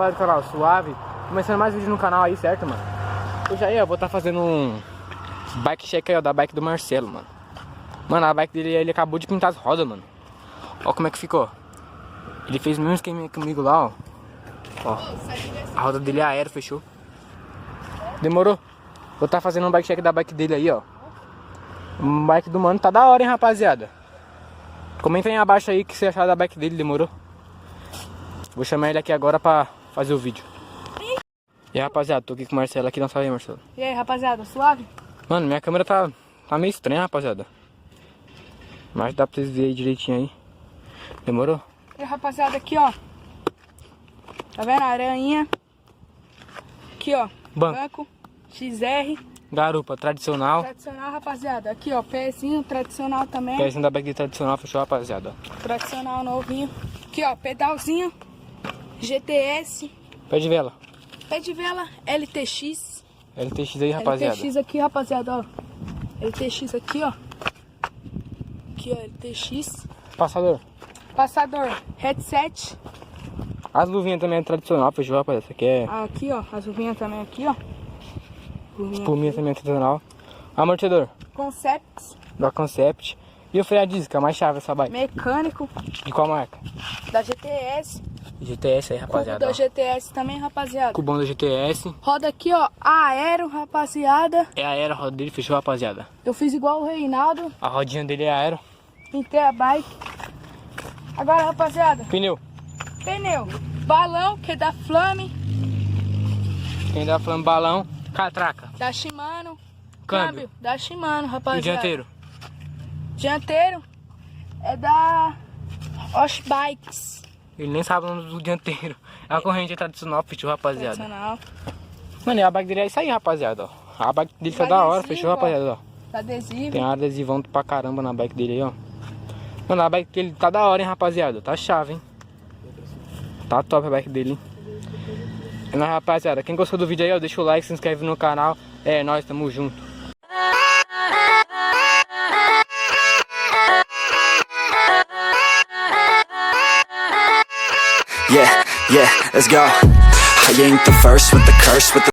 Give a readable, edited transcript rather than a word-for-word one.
rapaziada do canal, suave. Começando mais vídeo no canal aí, certo, mano? Hoje aí eu vou estar fazendo um bike check aí, ó, da bike do Marcelo, mano. Mano, a bike dele, ele acabou de pintar as rodas, mano. Ó como é que ficou. Ele fez o mesmo esquema comigo lá, ó. Ó, a roda dele é aero, fechou? Demorou? Vou estar fazendo um bike check da bike dele aí, ó. O bike do mano tá da hora, hein, rapaziada. Comenta aí abaixo aí o que você achar da bike dele, demorou? Vou chamar ele aqui agora pra fazer o vídeo. E aí, rapaziada, tô aqui com o Marcelo aqui, não sabe aí, Marcelo. E aí, rapaziada, suave? Mano, minha câmera tá meio estranha, rapaziada. Mas dá pra vocês verem aí direitinho aí. Demorou? E aí, rapaziada, aqui, ó. Tá vendo a aranha? Aqui, ó. Banco. XR. Garupa, tradicional. Tradicional, rapaziada. Aqui, ó, pezinho tradicional também. Pezinho da bike tradicional, fechou, rapaziada. Tradicional novinho. Aqui, ó, pedalzinho. GTS. Pé de vela. Pé de vela, LTX. LTX aí, rapaziada. LTX aqui, rapaziada, ó. LTX aqui, ó. Aqui, ó, LTX. Passador. Passador, headset. As luvinhas também é tradicional, fechou, rapaziada. Essa aqui é... Aqui, ó, as luvinhas também aqui, ó. Pluminha também é tradicional. Amortecedor. Concepts. Da Concept. E o freio a disco, a mais chave essa bike. Mecânico. De qual marca? Da GTS. GTS aí, rapaziada. Cubo da GTS também, rapaziada. Cubão da GTS. Roda aqui, ó, aero, rapaziada. É aero a roda dele, fechou, rapaziada. Eu fiz igual o Reinaldo. A rodinha dele é aero. Pintei a bike. Agora, rapaziada. Pneu. Pneu. Balão, que é da Flame. Quem dá falando balão. Catraca. Da Shimano. Câmbio. Da Shimano, rapaziada. E dianteiro. Dianteiro é da Osh Bikes. Ele nem sabe o nome do dianteiro. É uma corrente tradicional, fechou, rapaziada. Tradicional. Mano, e a bike dele é isso aí, rapaziada, ó. A bike dele tá Adesivo, da hora, fechou, rapaziada, ó. Tá adesivo. Tem adesivão pra caramba na bike dele aí, ó. Mano, a bike dele tá da hora, hein, rapaziada. Tá chave, hein. Tá top a bike dele, hein. E nós, rapaziada, quem gostou do vídeo aí, ó, deixa o like, se inscreve no canal. É, nós tamo junto. Yeah, let's go. I ain't the first with the curse with the